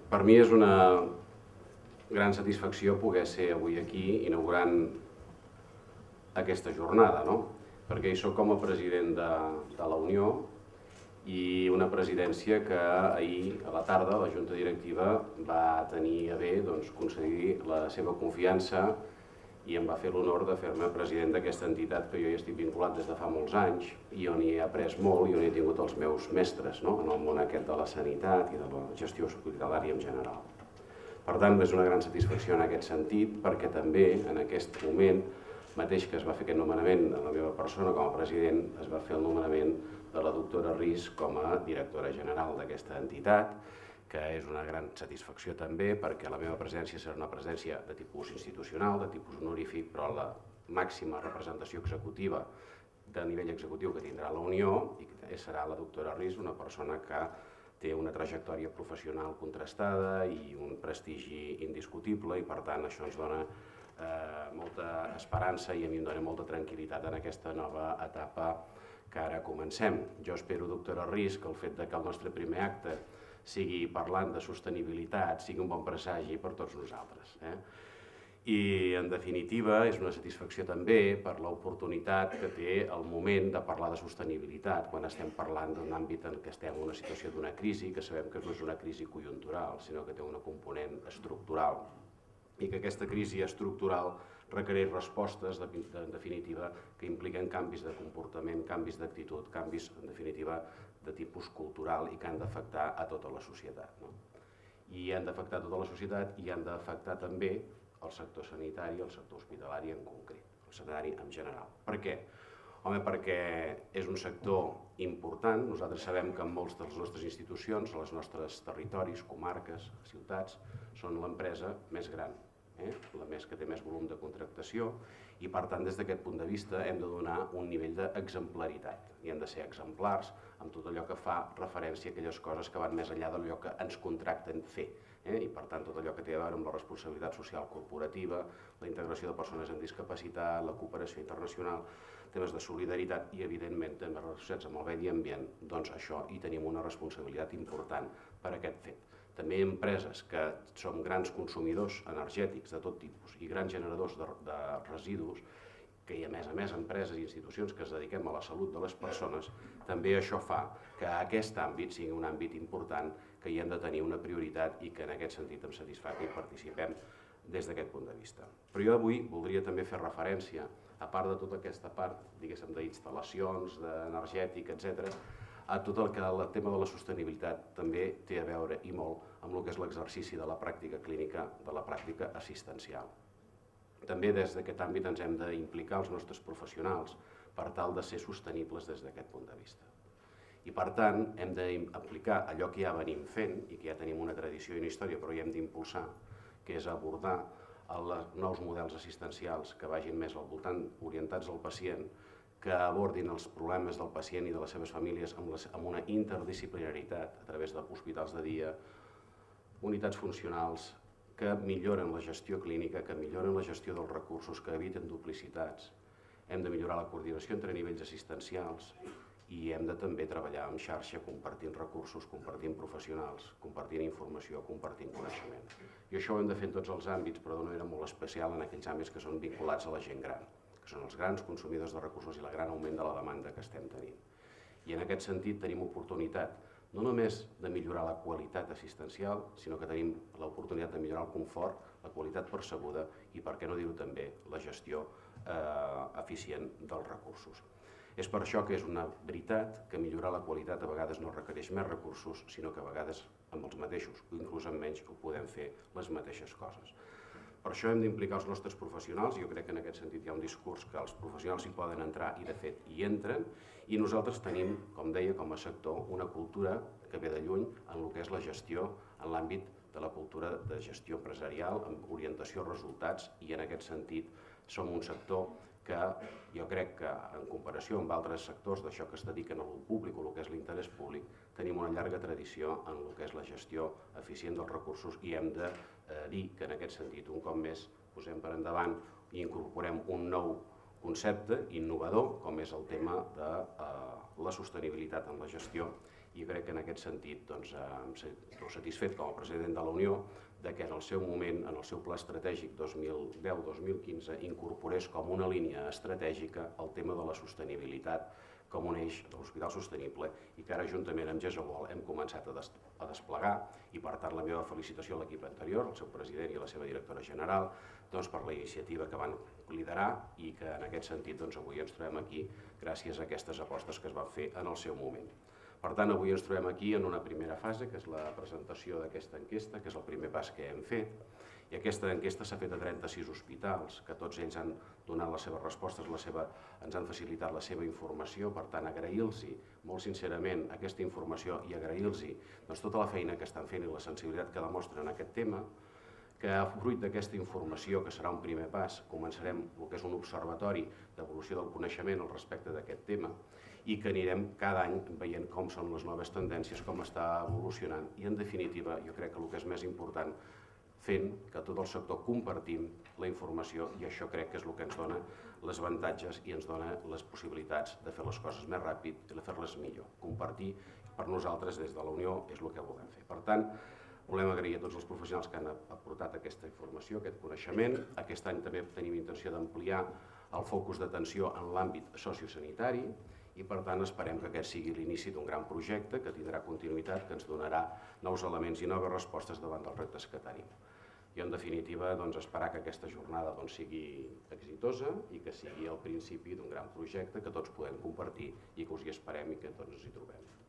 Per mi és una gran satisfacció poder ser avui aquí inaugurant aquesta jornada, no? Perquè hi soc com a president de la Unió i una presidència que ahir a la tarda la Junta Directiva va tenir a bé concedir la seva confiança i em va fer l'honor de fer-me president d'aquesta entitat que jo hi estic vinculat des de fa molts anys i on hi he après molt i on he tingut els meus mestres, no? En el món aquest de la sanitat i de la gestió hospitalària en general. Per tant, és una gran satisfacció en aquest sentit, perquè també en aquest moment mateix que es va fer aquest nomenament en la meva persona com a president, es va fer el nomenament de la doctora Ris com a directora general d'aquesta entitat, que és una gran satisfacció també perquè la meva presència serà una presència de tipus institucional, de tipus honorífic, però la màxima representació executiva de nivell executiu que tindrà la Unió i serà la doctora Ris, una persona que té una trajectòria professional contrastada i un prestigi indiscutible i per tant això ens dona molta esperança i a mi em dona molta tranquil·litat en aquesta nova etapa que ara comencem. Jo espero, doctora Ris, que el fet que el nostre primer acte sigui parlant de sostenibilitat, sigui un bon presagi per tots nosaltres. I, en definitiva, és una satisfacció també per l'oportunitat que té el moment de parlar de sostenibilitat quan estem parlant d'un àmbit en què estem en una situació d'una crisi, que sabem que no és una crisi conjuntural, sinó que té una component estructural i que aquesta crisi estructural requereix respostes, en definitiva, que impliquen canvis de comportament, canvis d'actitud, canvis, en definitiva, de tipus cultural i que han d'afectar a tota la societat. I han d'afectar tota la societat i han d'afectar també el sector sanitari i el sector hospitalari en concret, el sanitari en general. Per què? Home, perquè és un sector important. Nosaltres sabem que en moltes de les nostres institucions, els nostres territoris, comarques, ciutats, són l'empresa més gran, la que té més volum de contractació i per tant des d'aquest punt de vista hem de donar un nivell d'exemplaritat i hem de ser exemplars amb tot allò que fa referència a aquelles coses que van més enllà d'allò que ens contracten fer i per tant tot allò que té a veure amb la responsabilitat social corporativa, la integració de persones amb discapacitat, la cooperació internacional, temes de solidaritat i evidentment temes relacionats amb el medi ambient, doncs això hi tenim una responsabilitat important per aquest fet. També empreses que som grans consumidors energètics de tot tipus i grans generadors de residus, que hi ha a més empreses i institucions que es dediquem a la salut de les persones, també això fa que aquest àmbit sigui un àmbit important que hi hem de tenir una prioritat i que en aquest sentit em satisfà que hi participem des d'aquest punt de vista. Però jo avui voldria també fer referència, a part de tota aquesta part, diguéssim, d'instal·lacions, d'energètic, etc., a tot el tema de la sostenibilitat també té a veure i molt amb el que és l'exercici de la pràctica clínica, de la pràctica assistencial. També des d'aquest àmbit ens hem d'implicar els nostres professionals per tal de ser sostenibles des d'aquest punt de vista. I per tant hem d'aplicar allò que ja venim fent i que ja tenim una tradició i una història però hi hem d'impulsar, que és abordar els nous models assistencials que vagin més al voltant orientats al pacient, que abordin els problemes del pacient i de les seves famílies amb una interdisciplinaritat a través d'hospitals de dia, unitats funcionals, que milloren la gestió clínica, que milloren la gestió dels recursos, que eviten duplicitats. Hem de millorar la coordinació entre nivells assistencials i hem de també treballar en xarxa compartint recursos, compartint professionals, compartint informació, compartint coneixement. I això ho hem de fer en tots els àmbits, però d'una manera molt especial en aquells àmbits que són vinculats a la gent gran, que són els grans consumidors de recursos i el gran augment de la demanda que estem tenint. I en aquest sentit tenim oportunitat no només de millorar la qualitat assistencial, sinó que tenim l'oportunitat de millorar el confort, la qualitat percebuda i, per què no dir-ho també, la gestió eficient dels recursos. És per això que és una veritat que millorar la qualitat a vegades no requereix més recursos, sinó que a vegades amb els mateixos, o inclús amb menys, ho podem fer les mateixes coses. Per això hem d'implicar els nostres professionals, i jo crec que en aquest sentit hi ha un discurs que els professionals hi poden entrar i de fet hi entren, i nosaltres tenim, com deia, com a sector, una cultura que ve de lluny en el que és la gestió, en l'àmbit de la cultura de gestió empresarial, amb orientació a resultats, i en aquest sentit som un sector que jo crec que en comparació amb altres sectors d'això que es dediquen a lo públic o el que és l'interès públic, tenim una llarga tradició en el que és la gestió eficient dels recursos i hem de dir que en aquest sentit un cop més posem per endavant i incorporem un nou concepte innovador com és el tema de la sostenibilitat en la gestió i crec que en aquest sentit em sento satisfet com a president de la Unió que en el seu moment, en el seu pla estratègic 2010-2015, incorporés com una línia estratègica el tema de la sostenibilitat com un eix de l'Hospital Sostenible i que ara juntament amb GESOWOL hem començat a desplegar, i per tant la meva felicitació a l'equip anterior, al seu president i a la seva directora general, per la iniciativa que van liderar i que en aquest sentit avui ens trobem aquí gràcies a aquestes apostes que es van fer en el seu moment. Per tant, avui ens trobem aquí en una primera fase, que és la presentació d'aquesta enquesta, que és el primer pas que hem fet, i aquesta enquesta s'ha fet a 36 hospitals, que tots ells han donat les seves respostes, ens han facilitat la seva informació. Per tant, agrair-los molt sincerament aquesta informació i agrair-los tota la feina que estan fent i la sensibilitat que demostren en aquest tema, que fruit d'aquesta informació, que serà un primer pas, començarem el que és un observatori d'evolució del coneixement al respecte d'aquest tema i que anirem cada any veient com són les noves tendències, com està evolucionant i, en definitiva, jo crec que el que és més important, fent que tot el sector compartim la informació, i això crec que és el que ens dona els avantatges i ens dona les possibilitats de fer les coses més ràpid i de fer-les millor. Compartir per nosaltres des de la Unió és el que volem fer. Per tant, volem agrair a tots els professionals que han aportat aquesta informació, aquest coneixement. Aquest any també tenim intenció d'ampliar el focus d'atenció en l'àmbit sociosanitari i, per tant, esperem que aquest sigui l'inici d'un gran projecte que tindrà continuïtat, que ens donarà nous elements i noves respostes davant dels reptes que tenim. I, en definitiva, esperar que aquesta jornada sigui exitosa i que sigui el principi d'un gran projecte que tots podem compartir i que us hi esperem i que tots ens hi trobem.